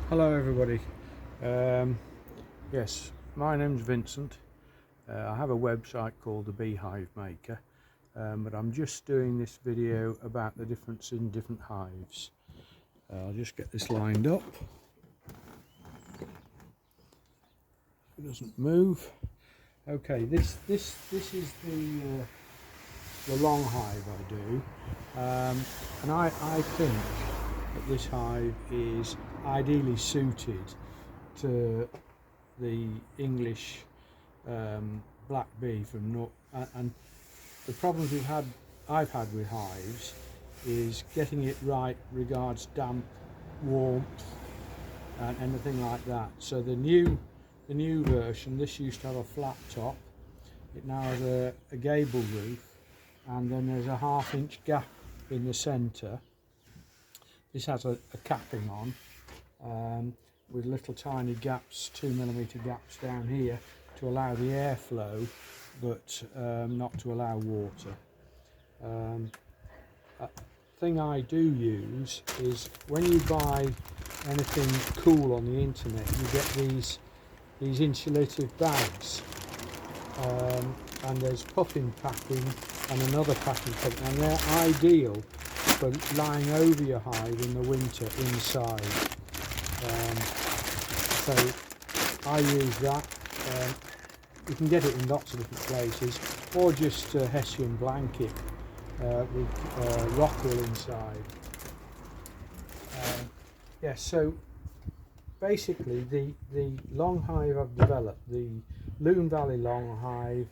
Hello everybody. Yes, my name's Vincent. I have a website called the Beehive Maker, but I'm just doing this video about the difference in different hives. I'll just get this lined up. It doesn't move. Okay, this is the long hive I do, and I think that this hive is ideally suited to the English black bee from North. And the problems I've had with hives is getting it right regards damp, warmth, and anything like that. So the new version, this used to have a flat top. It now has a gable roof, and then there's a 1/2 inch gap in the centre. This has a capping on, with little tiny gaps, 2mm gaps down here to allow the airflow, but not to allow water. A thing I do use is when you buy anything cool on the internet, you get these insulative bags, and there's puffin packing and another packing company, and they're ideal for lying over your hive in the winter inside. So I use that. You can get it in lots of different places, or just a Hessian blanket with rockwool inside. So basically the long hive I've developed, the Loon Valley Long Hive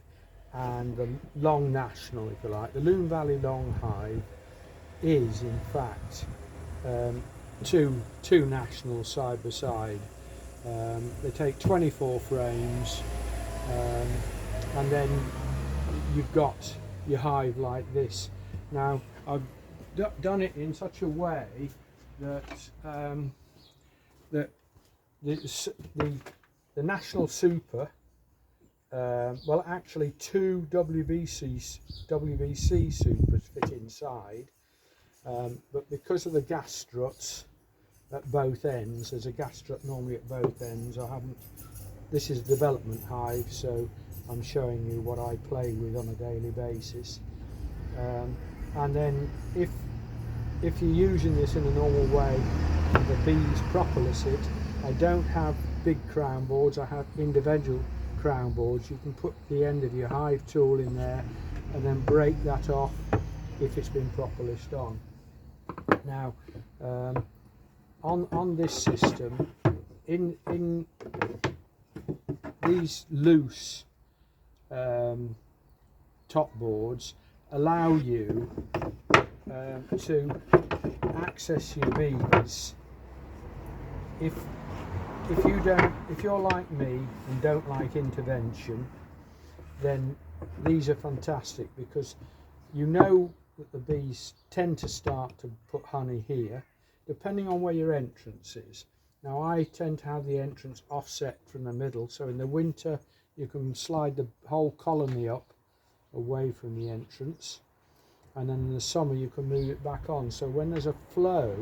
and the Long National, if you like. The Loon Valley Long Hive is in fact two nationals side by side. They take 24 frames, and then you've got your hive like this. Now I've done it in such a way that the National Super, well actually two WVC Supers fit inside, but because of the gas struts at both ends, there's a gas strut normally at both ends. This is a development hive, so I'm showing you what I play with on a daily basis. And then if you're using this in a normal way, the bees properly sit. I don't have big crown boards, I have individual crown boards. You can put the end of your hive tool in there and then break that off if it's been properly stung. Now on this system, in these loose top boards allow you to access your bees. If you're like me and don't like intervention, then these are fantastic, because you know that the bees tend to start to put honey here, depending on where your entrance is. Now I tend to have the entrance offset from the middle, so in the winter you can slide the whole colony up away from the entrance, and then in the summer you can move it back on. So when there's a flow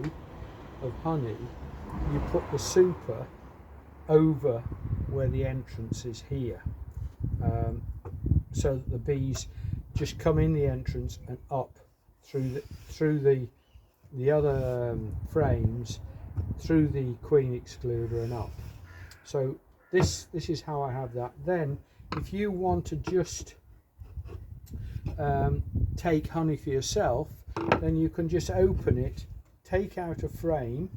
of honey, you put the super over where the entrance is here, so that the bees just come in the entrance and up through the other frames, through the queen excluder and up. So this is how I have that. Then if you want to just take honey for yourself, then you can just open it, take out a frame,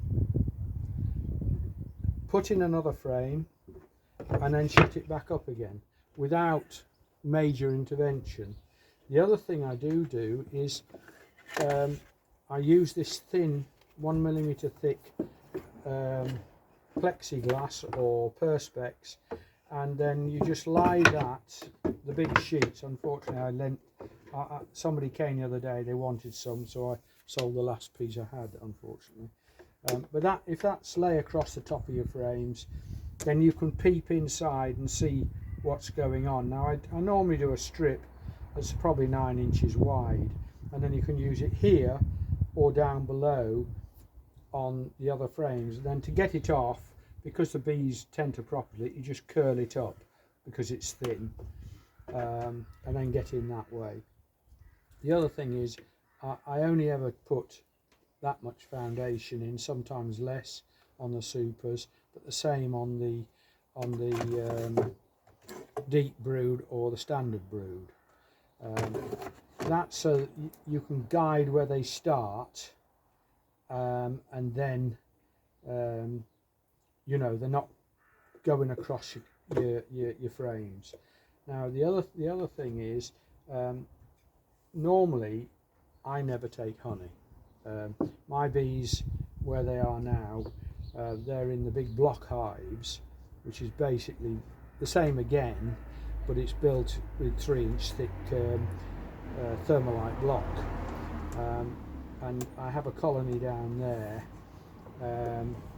put in another frame, and then shut it back up again without major intervention. The other thing I do is I use this thin 1mm thick plexiglass or perspex, and then you just lie the big sheets. Unfortunately somebody came the other day, they wanted some, so I sold the last piece I had, unfortunately. But if that's lay across the top of your frames, then you can peep inside and see what's going on. Now I normally do a strip that's probably 9 inches wide, and then you can use it here or down below on the other frames. Then to get it off, because the bees tend to propagate, you just curl it up because it's thin, and then get in that way. The other thing is I only ever put that much foundation in, sometimes less on the supers, but the same on the deep brood or the standard brood. That's so you can guide where they start, and then you know, they're not going across your frames. Now the other thing is, normally I never take honey. My bees, where they are now, they're in the big block hives, which is basically the same again, but it's built with 3-inch thick thermalite block, and I have a colony down there,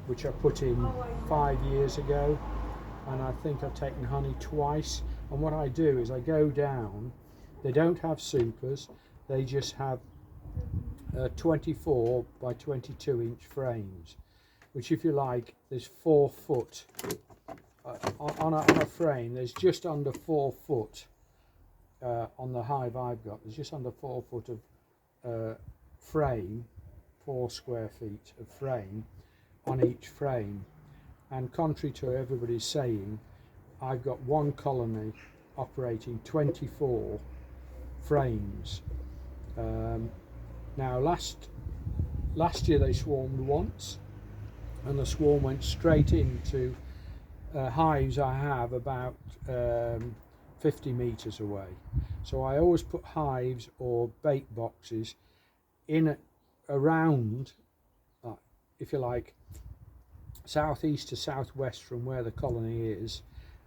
which I put in 5 years ago, and I think I've taken honey twice. And what I do is I go down, they don't have supers, they just have 24 by 22 inch frames, which, if you like, there's 4 foot on a frame. There's just under 4 foot on the hive I've got. There's just under 4 foot of frame, 4 square feet of frame on each frame. And contrary to everybody's saying, I've got one colony operating 24 frames. Now last year they swarmed once, and the swarm went straight into hives I have about 50 metres away. So I always put hives or bait boxes in around, if you like, southeast to southwest from where the colony is,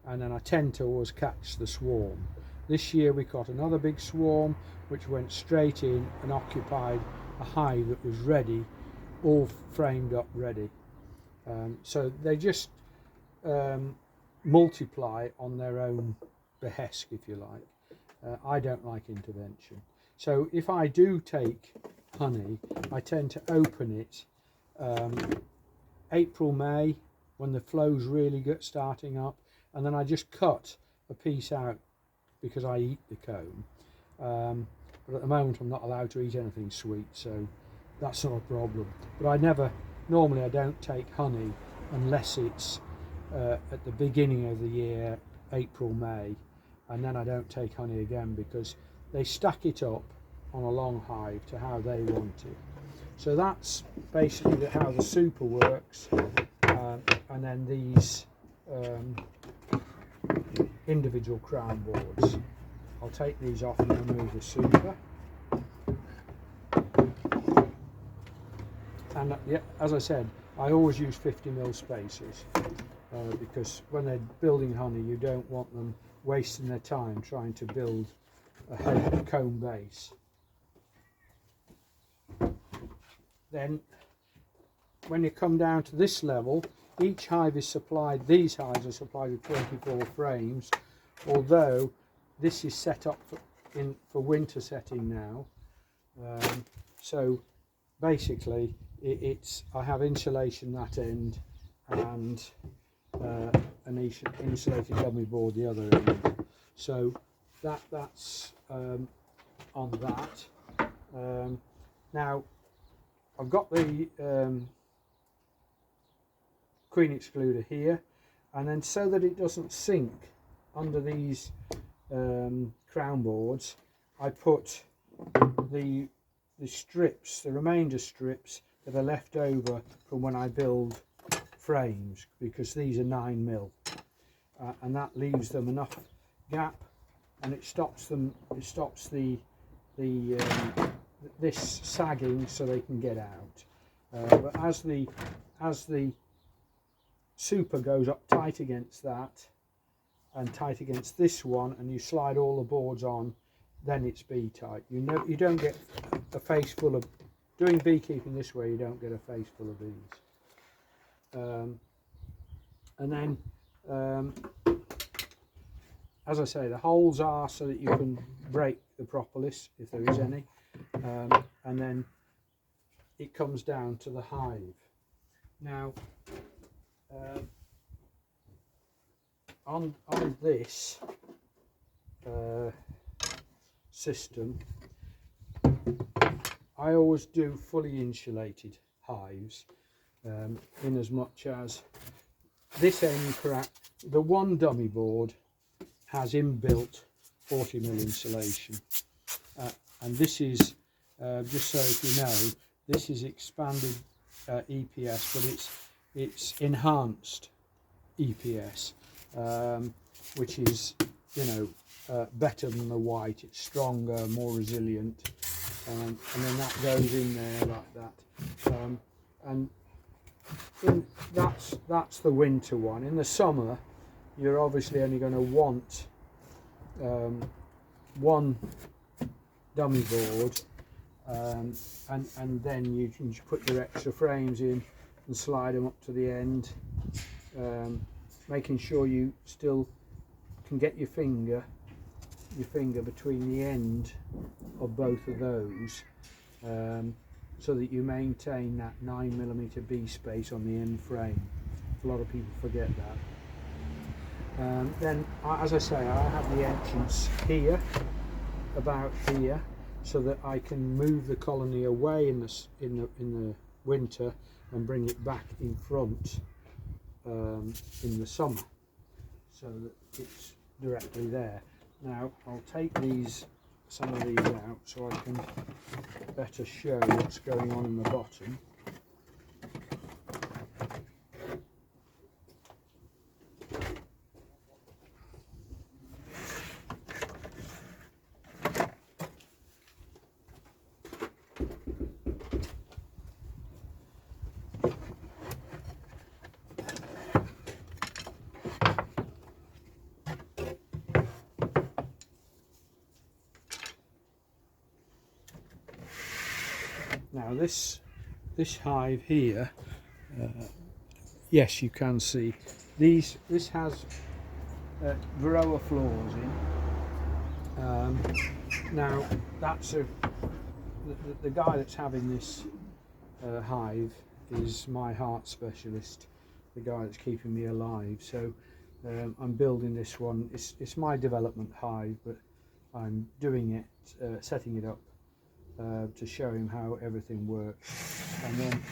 and then I tend to always catch the swarm. This year we got another big swarm which went straight in and occupied a hive that was ready, all framed up ready. So they just multiply on their own behest, if you like. I don't like intervention. So if I do take honey, I tend to open it April, May, when the flows really get starting up, and then I just cut a piece out because I eat the comb. But at the moment I'm not allowed to eat anything sweet, so that's not a problem. But normally I don't take honey unless it's at the beginning of the year, April, May, and then I don't take honey again because they stack it up on a long hive to how they want it. So that's basically how the super works, and then these individual crown boards. I'll take these off and remove the super. And yeah, as I said, I always use 50mm spacers because when they're building honey, you don't want them wasting their time trying to build a comb base. Then when you come down to this level, each hive is supplied, these hives are supplied with 24 frames, although this is set up for winter setting now. So basically I have insulation that end and an insulated dummy board the other end. So that's on that. Now I've got the queen excluder here, and then so that it doesn't sink under these crown boards, I put the strips, the remainder strips that are left over from when I build frames, because these are 9mm, and that leaves them enough gap, and it stops this sagging so they can get out. But as the super goes up tight against that and tight against this one, and you slide all the boards on, then it's bee tight. You don't get a face full of, doing beekeeping this way, you don't get a face full of bees. And then as I say, the holes are so that you can break the propolis if there is any, and then it comes down to the hive. Now on this system, I always do fully insulated hives, in as much as this end crack, the one dummy board has inbuilt 40mm insulation, and this is just so if you know, this is expanded EPS, but it's enhanced EPS, which is, you know, better than the white. It's stronger, more resilient, and then that goes in there like that, and that's the winter one. In the summer, you're obviously only going to want one dummy board, and then you can put your extra frames in and slide them up to the end, making sure you still can get your finger between the end of both of those, so that you maintain that 9mm B space on the end frame. A lot of people forget that. Then, as I say, I have the entrance here, about here, so that I can move the colony away in the winter and bring it back in front in the summer, so that it's directly there. Now I'll take some of these out so I can better show what's going on in the bottom. Now this hive here, yes, you can see this has Varroa floors in. Now that's the guy that's having this hive is my heart specialist, the guy that's keeping me alive. So I'm building this one. It's my development hive, but I'm doing it, setting it up to show him how everything works. And then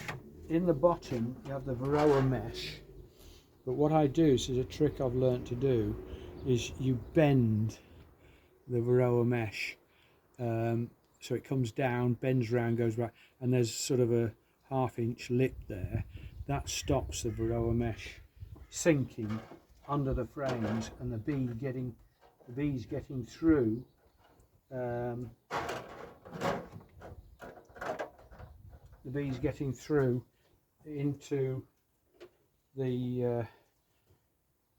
in the bottom you have the Varroa mesh, but what I do is a trick I've learnt to do is you bend the Varroa mesh, so it comes down, bends round, goes right, and there's sort of a half-inch lip there that stops the Varroa mesh sinking under the frames and the bees getting through into the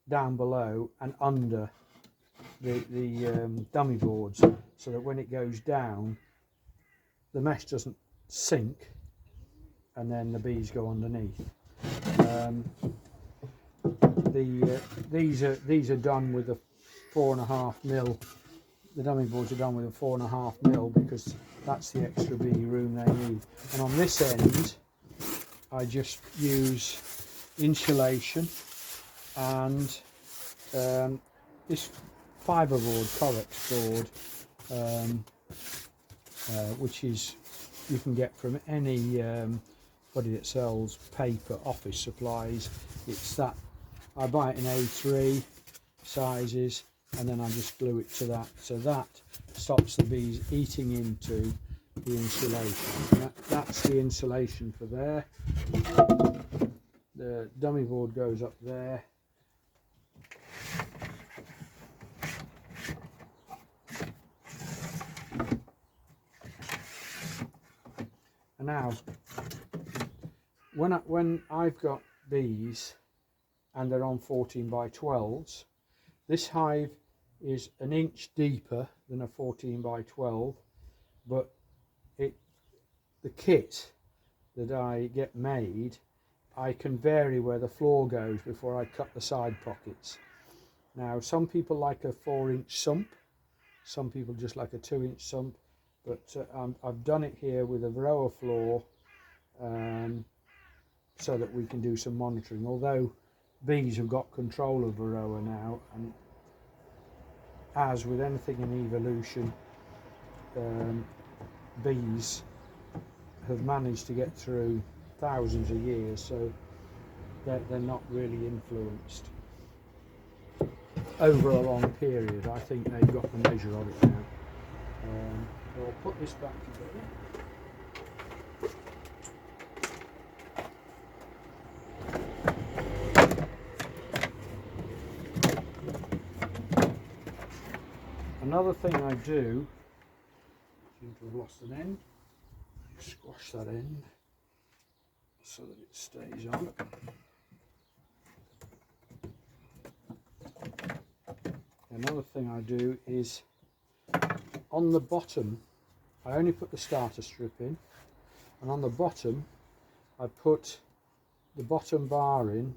down below and under the dummy boards, so that when it goes down the mesh doesn't sink and then the bees go underneath. These are done with a 4.5mm. The dummy boards are done with a 4.5mm because that's the extra bee room they need. And on this end I just use insulation and this fiberboard, Corex board, which is you can get from any body that sells paper, office supplies. It's that, I buy it in A3 sizes, and then I just glue it to that, so that stops the bees eating into the insulation. That's the insulation for there. The dummy board goes up there. And now, when I've got bees and they're on 14x12s, this hive is an inch deeper than a 14x12, but the kit that I get made, I can vary where the floor goes before I cut the side pockets. Now some people like a 4-inch sump, some people just like a 2-inch sump, but I've done it here with a Varroa floor, so that we can do some monitoring. Although bees have got control of Varroa now, and as with anything in evolution, bees have managed to get through thousands of years, so they're not really influenced over a long period. I think they've got the measure of it now. So I'll put this back together. Another thing I do, seem to have lost an end, squash that end so that it stays on. Another thing I do is on the bottom, I only put the starter strip in, and on the bottom I put the bottom bar in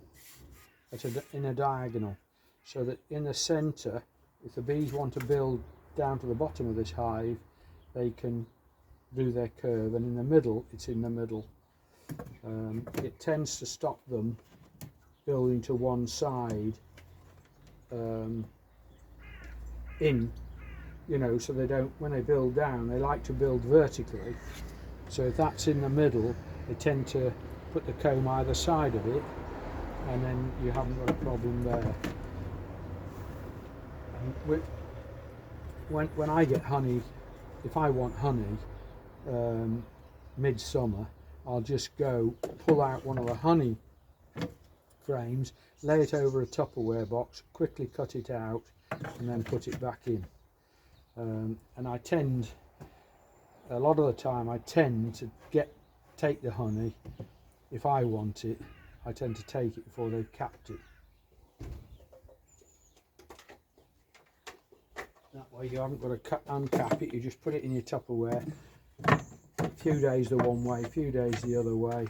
in a diagonal, so that in the centre, if the bees want to build down to the bottom of this hive, they can do their curve, and in the middle, it's in the middle. It tends to stop them building to one side you know, so they don't, when they build down, they like to build vertically. So if that's in the middle, they tend to put the comb either side of it, and then you haven't got a problem there. And when I get honey, if I want honey midsummer, I'll just go pull out one of the honey frames, lay it over a Tupperware box, quickly cut it out, and then put it back in. And I tend, a lot of the time, I tend to take the honey. If I want it, I tend to take it before they've capped it. That way you haven't got to uncap it, you just put it in your Tupperware. A few days the one way, a few days the other way,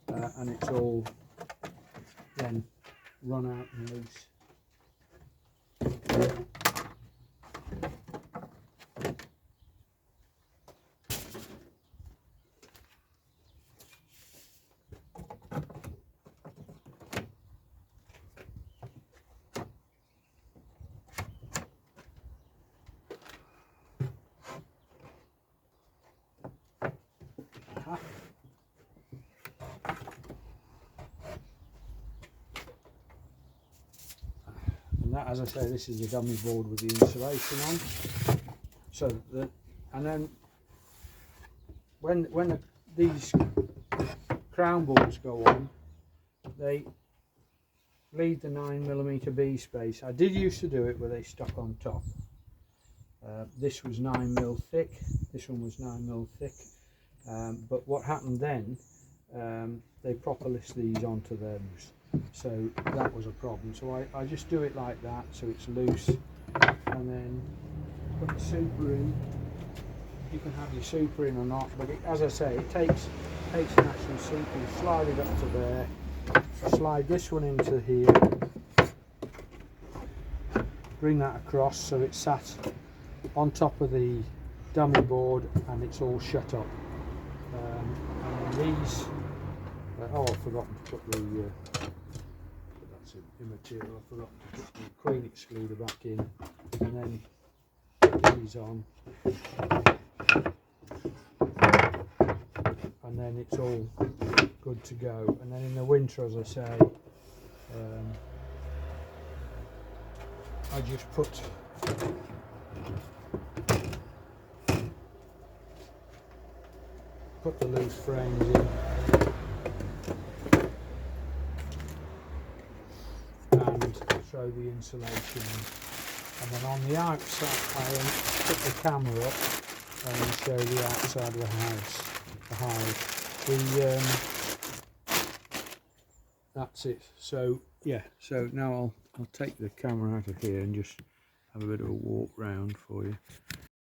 and it's all then run out and loose. And that, as I say, this is the dummy board with the insulation on. So that, and then when these crown boards go on, they leave the 9mm bee space. I did used to do it where they stuck on top. This was 9mm thick. This one was 9mm thick. But what happened then? They propelled these onto those. So that was a problem. So I just do it like that, so it's loose, and then put the super in. You can have your super in or not, but as I say, it takes an actual super. You slide it up to there, slide this one into here, bring that across so it's sat on top of the dummy board and it's all shut up. And these, oh, I've forgotten to put the that's immaterial. I've forgotten to put the queen excluder back in, and then put these on, and then it's all good to go. And then in the winter, as I say, I just put the loose frames in, and throw the insulation in. And then on the outside, I put the camera up and then show the outside of the house, the hive. That's it. So yeah, so now I'll take the camera out of here and just have a bit of a walk round for you.